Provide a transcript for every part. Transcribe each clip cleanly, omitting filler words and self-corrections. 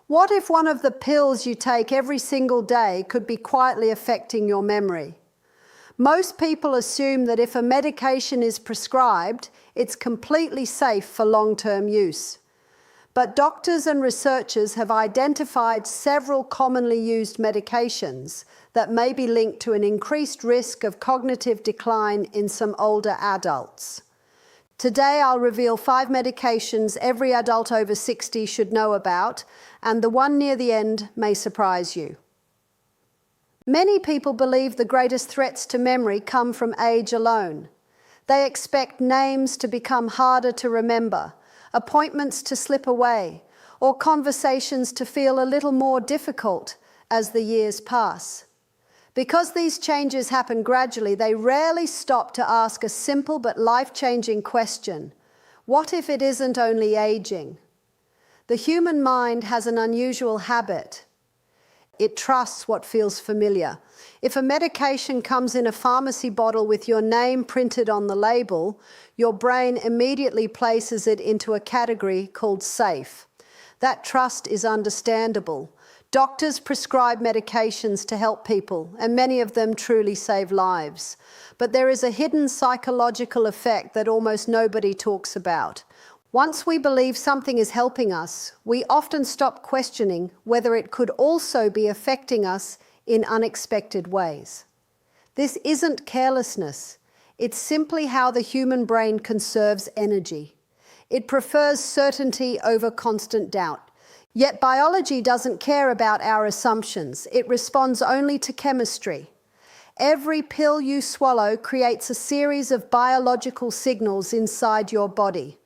What if one of the pills you take every single day could be quietly affecting your memory? Most people assume that if a medication is prescribed, it's completely safe for long-term use. But doctors and researchers have identified several commonly used medications that may be linked to an increased risk of cognitive decline in some older adults. Today I'll reveal 5 medications every adult over 60 should know about, and the one near the end may surprise you. Many people believe the greatest threats to memory come from age alone. They expect names to become harder to remember, appointments to slip away, or conversations to feel a little more difficult as the years pass. Because these changes happen gradually, they rarely stop to ask a simple but life-changing question: what if it isn't only aging? The human mind has an unusual habit. It trusts what feels familiar. If a medication comes in a pharmacy bottle with your name printed on the label, your brain immediately places it into a category called safe. That trust is understandable. Doctors prescribe medications to help people, and many of them truly save lives. But there is a hidden psychological effect that almost nobody talks about. Once we believe something is helping us, we often stop questioning whether it could also be affecting us in unexpected ways. This isn't carelessness. It's simply how the human brain conserves energy. It prefers certainty over constant doubt. Yet biology doesn't care about our assumptions. It responds only to chemistry. Every pill you swallow creates a series of biological signals inside your body.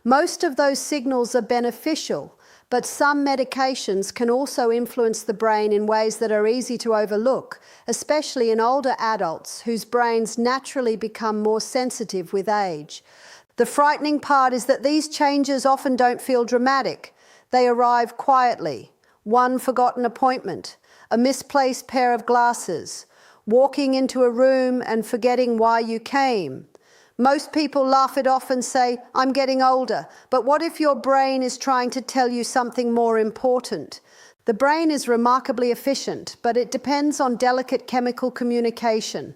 Most of those signals are beneficial, but some medications can also influence the brain in ways that are easy to overlook, especially in older adults whose brains naturally become more sensitive with age. The frightening part is that these changes often don't feel dramatic. They arrive quietly. One forgotten appointment, a misplaced pair of glasses, walking into a room and forgetting why you came. Most people laugh it off and say, "I'm getting older." But what if your brain is trying to tell you something more important? The brain is remarkably efficient, but it depends on delicate chemical communication.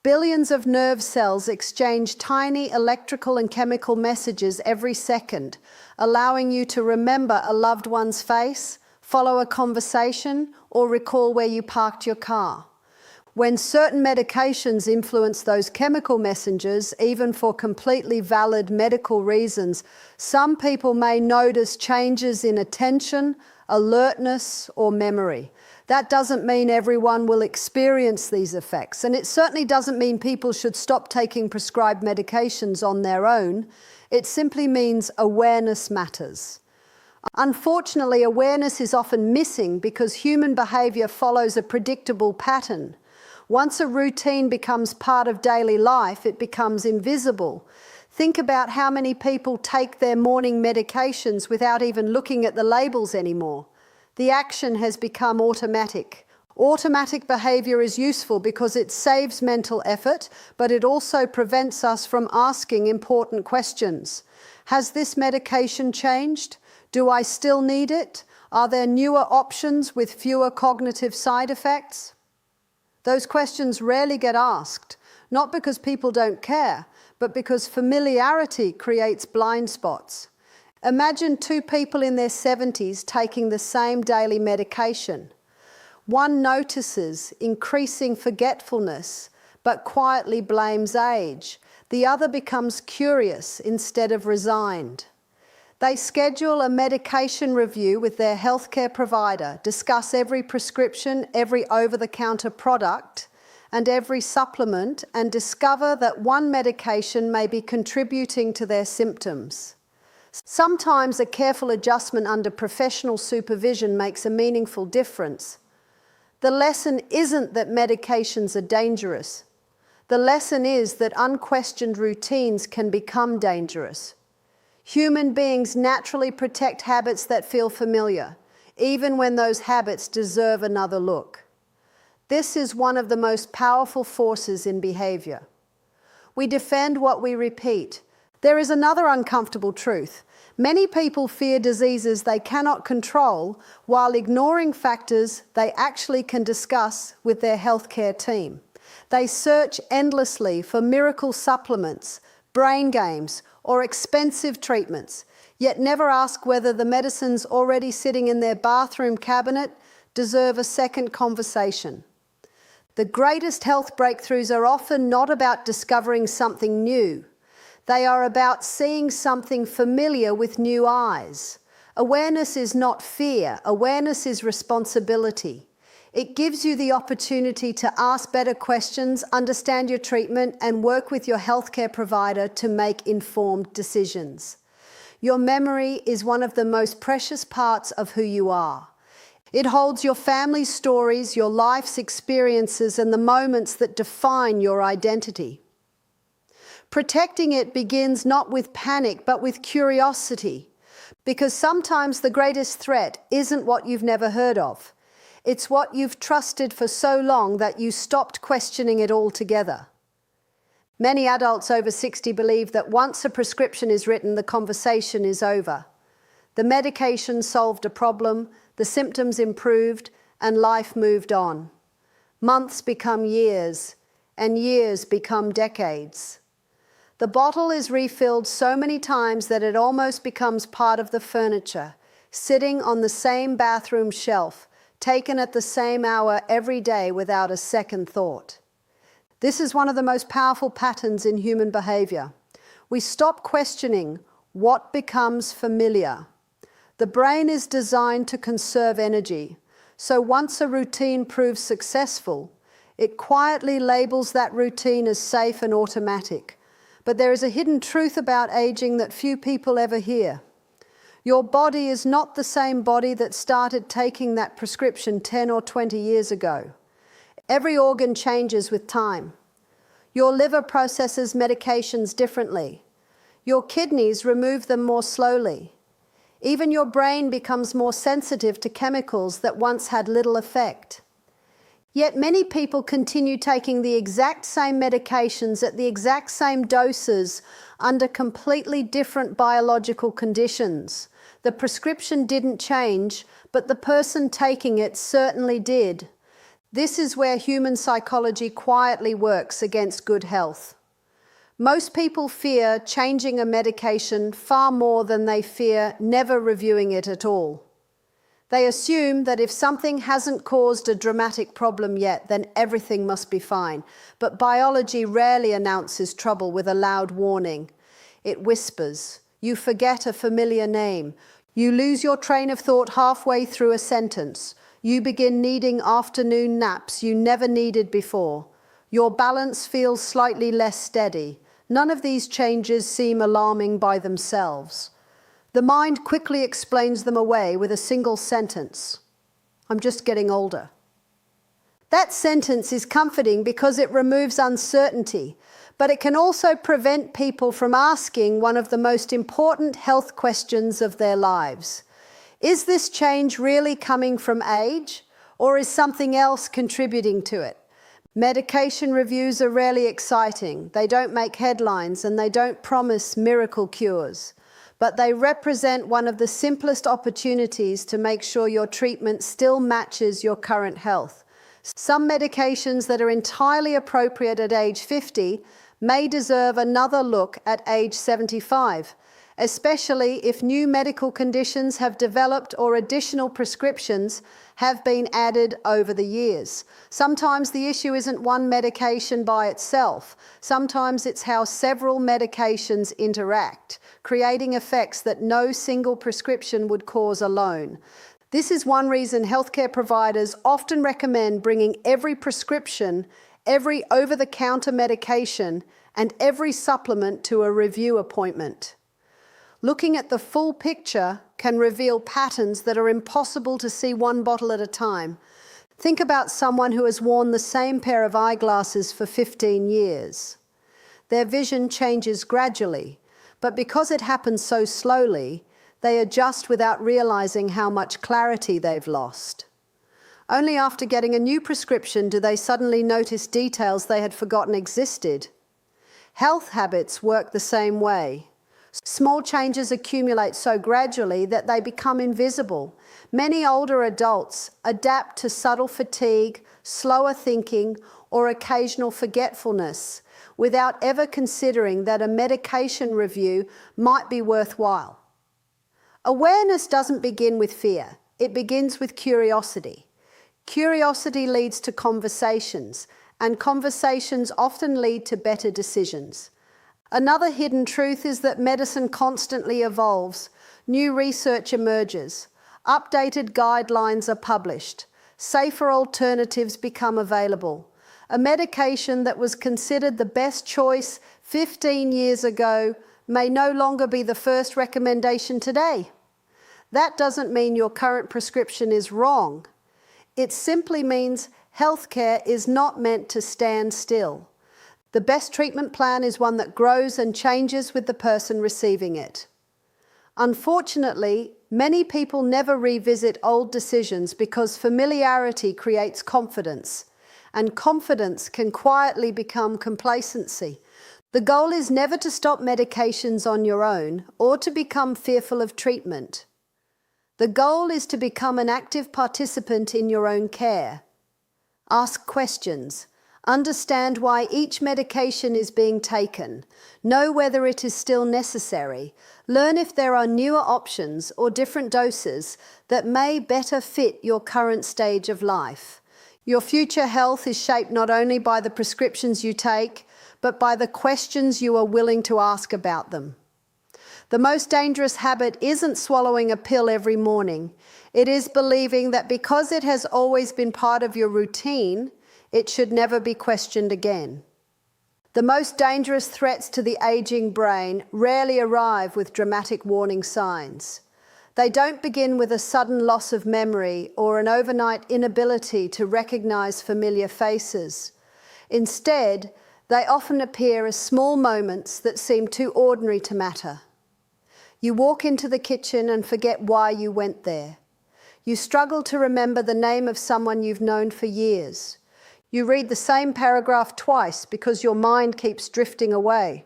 Billions of nerve cells exchange tiny electrical and chemical messages every second, allowing you to remember a loved one's face, follow a conversation, or recall where you parked your car. When certain medications influence those chemical messengers, even for completely valid medical reasons, some people may notice changes in attention, alertness, or memory. That doesn't mean everyone will experience these effects, and it certainly doesn't mean people should stop taking prescribed medications on their own. It simply means awareness matters. Unfortunately, awareness is often missing because human behavior follows a predictable pattern. Once a routine becomes part of daily life, it becomes invisible. Think about how many people take their morning medications without even looking at the labels anymore. The action has become automatic. Automatic behavior is useful because it saves mental effort, but it also prevents us from asking important questions. Has this medication changed? Do I still need it? Are there newer options with fewer cognitive side effects? Those questions rarely get asked, not because people don't care, but because familiarity creates blind spots. Imagine 2 people in their 70s taking the same daily medication. One notices increasing forgetfulness, but quietly blames age. The other becomes curious instead of resigned. They schedule a medication review with their healthcare provider, discuss every prescription, every over-the-counter product, and every supplement, and discover that one medication may be contributing to their symptoms. Sometimes a careful adjustment under professional supervision makes a meaningful difference. The lesson isn't that medications are dangerous. The lesson is that unquestioned routines can become dangerous. Human beings naturally protect habits that feel familiar, even when those habits deserve another look. This is one of the most powerful forces in behavior. We defend what we repeat. There is another uncomfortable truth. Many people fear diseases they cannot control while ignoring factors they actually can discuss with their healthcare team. They search endlessly for miracle supplements, brain games, or expensive treatments, yet never ask whether the medicines already sitting in their bathroom cabinet deserve a second conversation. The greatest health breakthroughs are often not about discovering something new. They are about seeing something familiar with new eyes. Awareness is not fear. Awareness is responsibility. It gives you the opportunity to ask better questions, understand your treatment, and work with your healthcare provider to make informed decisions. Your memory is one of the most precious parts of who you are. It holds your family's stories, your life's experiences, and the moments that define your identity. Protecting it begins not with panic, but with curiosity, because sometimes the greatest threat isn't what you've never heard of. It's what you've trusted for so long that you stopped questioning it altogether. Many adults over 60 believe that once a prescription is written, the conversation is over. The medication solved a problem, the symptoms improved, and life moved on. Months become years, and years become decades. The bottle is refilled so many times that it almost becomes part of the furniture, sitting on the same bathroom shelf, taken at the same hour every day without a second thought. This is one of the most powerful patterns in human behavior. We stop questioning what becomes familiar. The brain is designed to conserve energy, so once a routine proves successful, it quietly labels that routine as safe and automatic. But there is a hidden truth about aging that few people ever hear. Your body is not the same body that started taking that prescription 10 or 20 years ago. Every organ changes with time. Your liver processes medications differently. Your kidneys remove them more slowly. Even your brain becomes more sensitive to chemicals that once had little effect. Yet many people continue taking the exact same medications at the exact same doses under completely different biological conditions. The prescription didn't change, but the person taking it certainly did. This is where human psychology quietly works against good health. Most people fear changing a medication far more than they fear never reviewing it at all. They assume that if something hasn't caused a dramatic problem yet, then everything must be fine. But biology rarely announces trouble with a loud warning. It whispers. You forget a familiar name. You lose your train of thought halfway through a sentence. You begin needing afternoon naps you never needed before. Your balance feels slightly less steady. None of these changes seem alarming by themselves. The mind quickly explains them away with a single sentence. I'm just getting older. That sentence is comforting because it removes uncertainty, but it can also prevent people from asking one of the most important health questions of their lives. Is this change really coming from age, or is something else contributing to it? Medication reviews are rarely exciting. They don't make headlines and they don't promise miracle cures. But they represent one of the simplest opportunities to make sure your treatment still matches your current health. Some medications that are entirely appropriate at age 50 may deserve another look at age 75, especially if new medical conditions have developed or additional prescriptions have been added over the years. Sometimes the issue isn't one medication by itself. Sometimes it's how several medications interact, creating effects that no single prescription would cause alone. This is one reason healthcare providers often recommend bringing every prescription, every over-the-counter medication, and every supplement to a review appointment. Looking at the full picture can reveal patterns that are impossible to see one bottle at a time. Think about someone who has worn the same pair of eyeglasses for 15 years. Their vision changes gradually, but because it happens so slowly, they adjust without realizing how much clarity they've lost. Only after getting a new prescription do they suddenly notice details they had forgotten existed. Health habits work the same way. Small changes accumulate so gradually that they become invisible. Many older adults adapt to subtle fatigue, slower thinking, or occasional forgetfulness without ever considering that a medication review might be worthwhile. Awareness doesn't begin with fear. It begins with curiosity. Curiosity leads to conversations, and conversations often lead to better decisions. Another hidden truth is that medicine constantly evolves. New research emerges. Updated guidelines are published. Safer alternatives become available. A medication that was considered the best choice 15 years ago may no longer be the first recommendation today. That doesn't mean your current prescription is wrong. It simply means healthcare is not meant to stand still. The best treatment plan is one that grows and changes with the person receiving it. Unfortunately, many people never revisit old decisions because familiarity creates confidence, and confidence can quietly become complacency. The goal is never to stop medications on your own or to become fearful of treatment. The goal is to become an active participant in your own care. Ask questions. Understand why each medication is being taken. Know whether it is still necessary. Learn if there are newer options or different doses that may better fit your current stage of life. Your future health is shaped not only by the prescriptions you take, but by the questions you are willing to ask about them. The most dangerous habit isn't swallowing a pill every morning. It is believing that because it has always been part of your routine, it should never be questioned again. The most dangerous threats to the aging brain rarely arrive with dramatic warning signs. They don't begin with a sudden loss of memory or an overnight inability to recognize familiar faces. Instead, they often appear as small moments that seem too ordinary to matter. You walk into the kitchen and forget why you went there. You struggle to remember the name of someone you've known for years. You read the same paragraph twice because your mind keeps drifting away.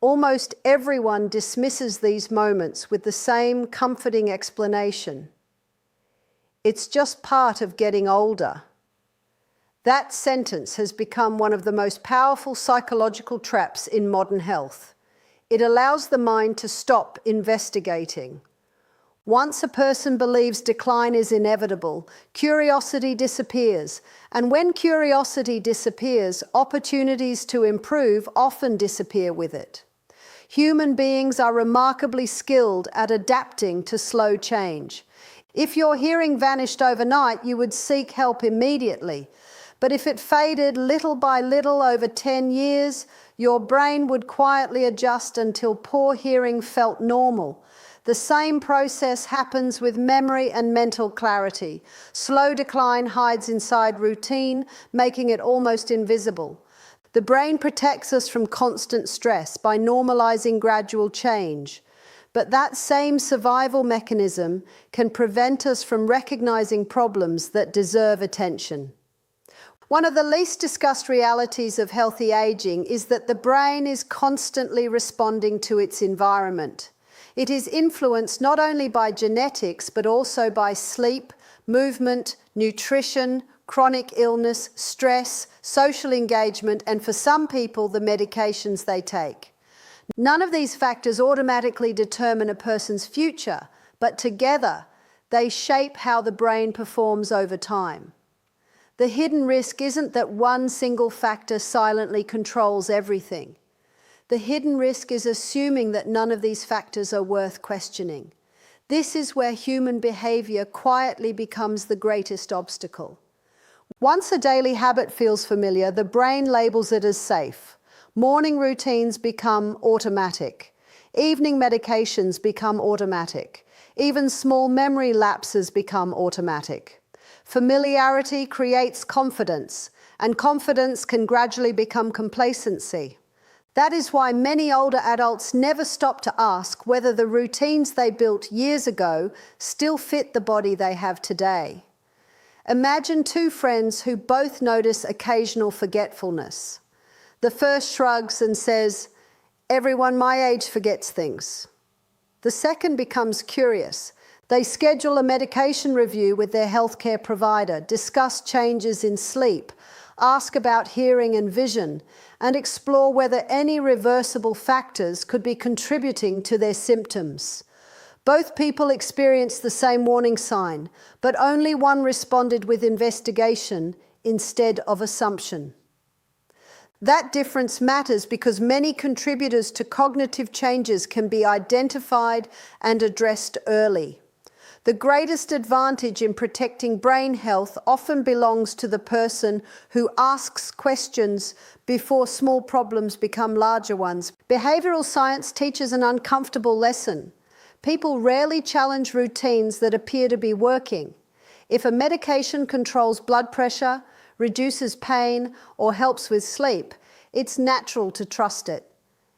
Almost everyone dismisses these moments with the same comforting explanation. It's just part of getting older. That sentence has become one of the most powerful psychological traps in modern health. It allows the mind to stop investigating. Once a person believes decline is inevitable, curiosity disappears, and when curiosity disappears, opportunities to improve often disappear with it. Human beings are remarkably skilled at adapting to slow change. If your hearing vanished overnight, you would seek help immediately. But if it faded little by little over 10 years, your brain would quietly adjust until poor hearing felt normal. The same process happens with memory and mental clarity. Slow decline hides inside routine, making it almost invisible. The brain protects us from constant stress by normalizing gradual change. But that same survival mechanism can prevent us from recognizing problems that deserve attention. One of the least discussed realities of healthy aging is that the brain is constantly responding to its environment. It is influenced not only by genetics, but also by sleep, movement, nutrition, chronic illness, stress, social engagement, and for some people, the medications they take. None of these factors automatically determine a person's future, but together, they shape how the brain performs over time. The hidden risk isn't that one single factor silently controls everything. The hidden risk is assuming that none of these factors are worth questioning. This is where human behavior quietly becomes the greatest obstacle. Once a daily habit feels familiar, the brain labels it as safe. Morning routines become automatic. Evening medications become automatic. Even small memory lapses become automatic. Familiarity creates confidence, and confidence can gradually become complacency. That is why many older adults never stop to ask whether the routines they built years ago still fit the body they have today. Imagine two friends who both notice occasional forgetfulness. The first shrugs and says, Everyone my age forgets things. The second becomes curious. They schedule a medication review with their healthcare provider, discuss changes in sleep, ask about hearing and vision, and explore whether any reversible factors could be contributing to their symptoms. Both people experienced the same warning sign, but only one responded with investigation instead of assumption. That difference matters because many contributors to cognitive changes can be identified and addressed early. The greatest advantage in protecting brain health often belongs to the person who asks questions before small problems become larger ones. Behavioral science teaches an uncomfortable lesson. People rarely challenge routines that appear to be working. If a medication controls blood pressure, reduces pain, or helps with sleep, it's natural to trust it.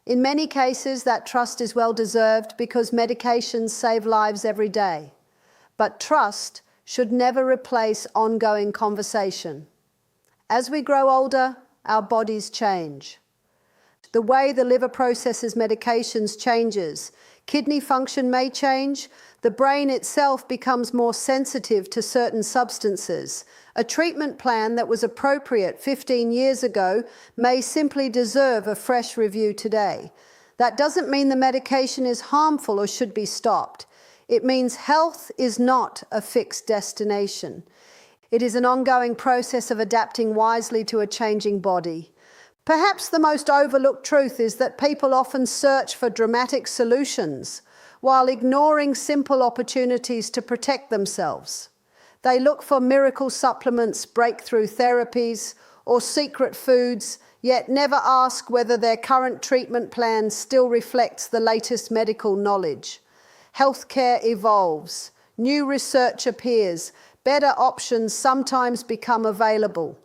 In many cases, that trust is well deserved because medications save lives every day. But trust should never replace ongoing conversation. As we grow older, our bodies change. The way the liver processes medications changes. Kidney function may change. The brain itself becomes more sensitive to certain substances. A treatment plan that was appropriate 15 years ago may simply deserve a fresh review today. That doesn't mean the medication is harmful or should be stopped. It means health is not a fixed destination. It is an ongoing process of adapting wisely to a changing body. Perhaps the most overlooked truth is that people often search for dramatic solutions while ignoring simple opportunities to protect themselves. They look for miracle supplements, breakthrough therapies, or secret foods, yet never ask whether their current treatment plan still reflects the latest medical knowledge. Healthcare evolves, new research appears, better options sometimes become available.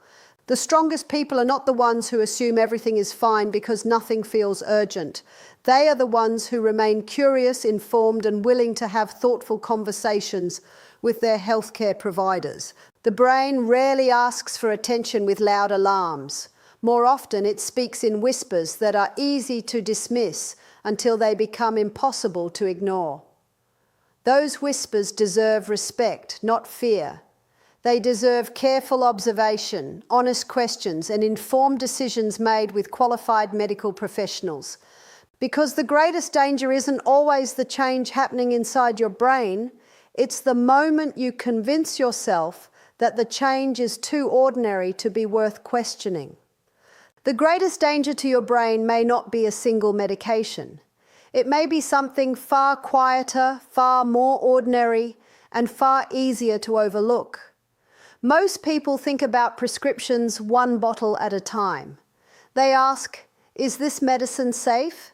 The strongest people are not the ones who assume everything is fine because nothing feels urgent. They are the ones who remain curious, informed, and willing to have thoughtful conversations with their healthcare providers. The brain rarely asks for attention with loud alarms. More often, it speaks in whispers that are easy to dismiss until they become impossible to ignore. Those whispers deserve respect, not fear. They deserve careful observation, honest questions, and informed decisions made with qualified medical professionals. Because the greatest danger isn't always the change happening inside your brain, it's the moment you convince yourself that the change is too ordinary to be worth questioning. The greatest danger to your brain may not be a single medication. It may be something far quieter, far more ordinary, and far easier to overlook. Most people think about prescriptions one bottle at a time. They ask, is this medicine safe?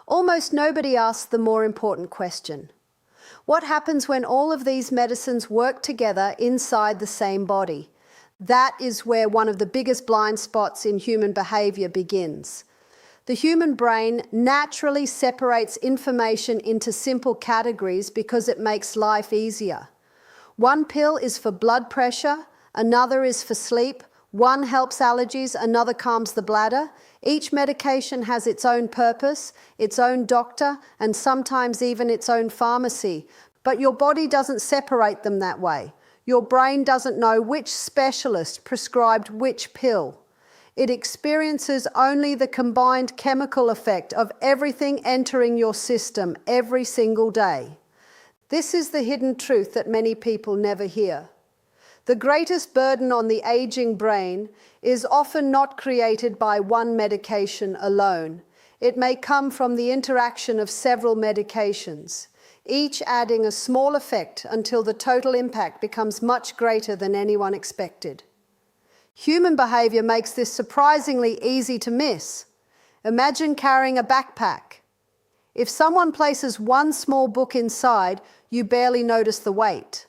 Almost nobody asks the more important question. What happens when all of these medicines work together inside the same body? That is where one of the biggest blind spots in human behavior begins. The human brain naturally separates information into simple categories because it makes life easier. One pill is for blood pressure, another is for sleep, one helps allergies, another calms the bladder. Each medication has its own purpose, its own doctor, and sometimes even its own pharmacy. But your body doesn't separate them that way. Your brain doesn't know which specialist prescribed which pill. It experiences only the combined chemical effect of everything entering your system every single day. This is the hidden truth that many people never hear. The greatest burden on the aging brain is often not created by one medication alone. It may come from the interaction of several medications, each adding a small effect until the total impact becomes much greater than anyone expected. Human behavior makes this surprisingly easy to miss. Imagine carrying a backpack. If someone places one small book inside, you barely notice the weight.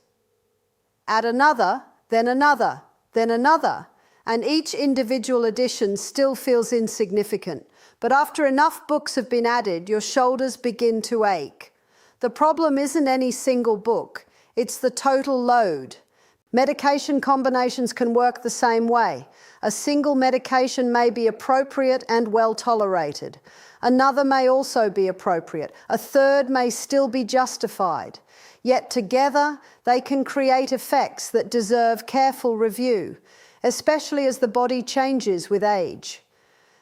Add another, then another, then another, and each individual addition still feels insignificant. But after enough books have been added, your shoulders begin to ache. The problem isn't any single book, it's the total load. Medication combinations can work the same way. A single medication may be appropriate and well tolerated. Another may also be appropriate. A third may still be justified. Yet together, they can create effects that deserve careful review, especially as the body changes with age.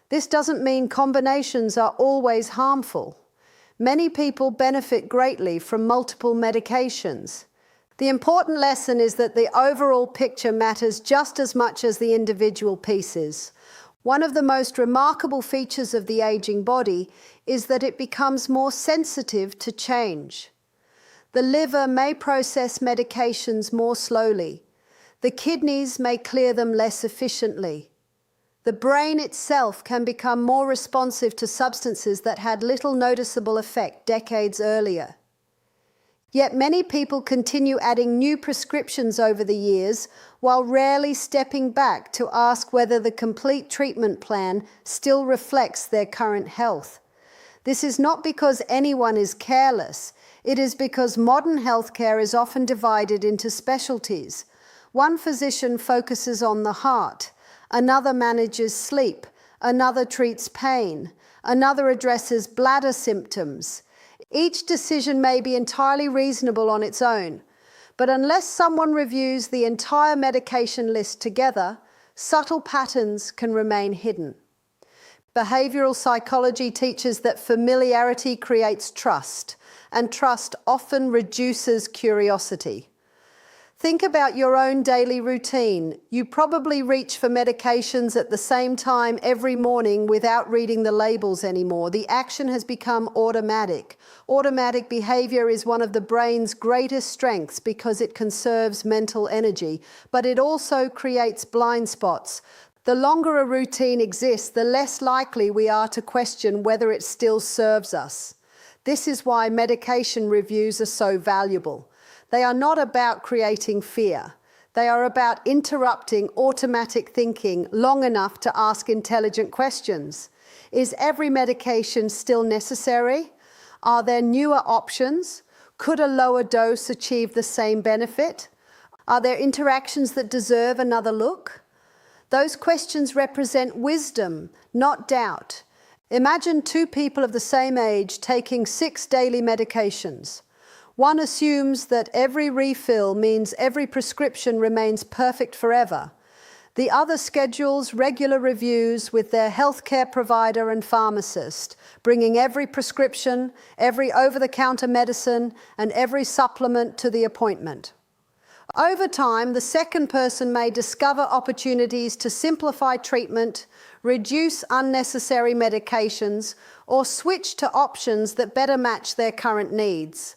This doesn't mean combinations are always harmful. Many people benefit greatly from multiple medications. The important lesson is that the overall picture matters just as much as the individual pieces. One of the most remarkable features of the aging body is that it becomes more sensitive to change. The liver may process medications more slowly. The kidneys may clear them less efficiently. The brain itself can become more responsive to substances that had little noticeable effect decades earlier. Yet many people continue adding new prescriptions over the years while rarely stepping back to ask whether the complete treatment plan still reflects their current health. This is not because anyone is careless. It is because modern healthcare is often divided into specialties. One physician focuses on the heart, another manages sleep, another treats pain, another addresses bladder symptoms. Each decision may be entirely reasonable on its own, but unless someone reviews the entire medication list together, subtle patterns can remain hidden. Behavioral psychology teaches that familiarity creates trust, and trust often reduces curiosity. Think about your own daily routine. You probably reach for medications at the same time every morning without reading the labels anymore. The action has become automatic. Automatic behavior is one of the brain's greatest strengths because it conserves mental energy, but it also creates blind spots. The longer a routine exists, the less likely we are to question whether it still serves us. This is why medication reviews are so valuable. They are not about creating fear. They are about interrupting automatic thinking long enough to ask intelligent questions. Is every medication still necessary? Are there newer options? Could a lower dose achieve the same benefit? Are there interactions that deserve another look? Those questions represent wisdom, not doubt. Imagine two people of the same age taking 6 daily medications. One assumes that every refill means every prescription remains perfect forever. The other schedules regular reviews with their healthcare provider and pharmacist, bringing every prescription, every over-the-counter medicine, and every supplement to the appointment. Over time, the second person may discover opportunities to simplify treatment, reduce unnecessary medications, or switch to options that better match their current needs.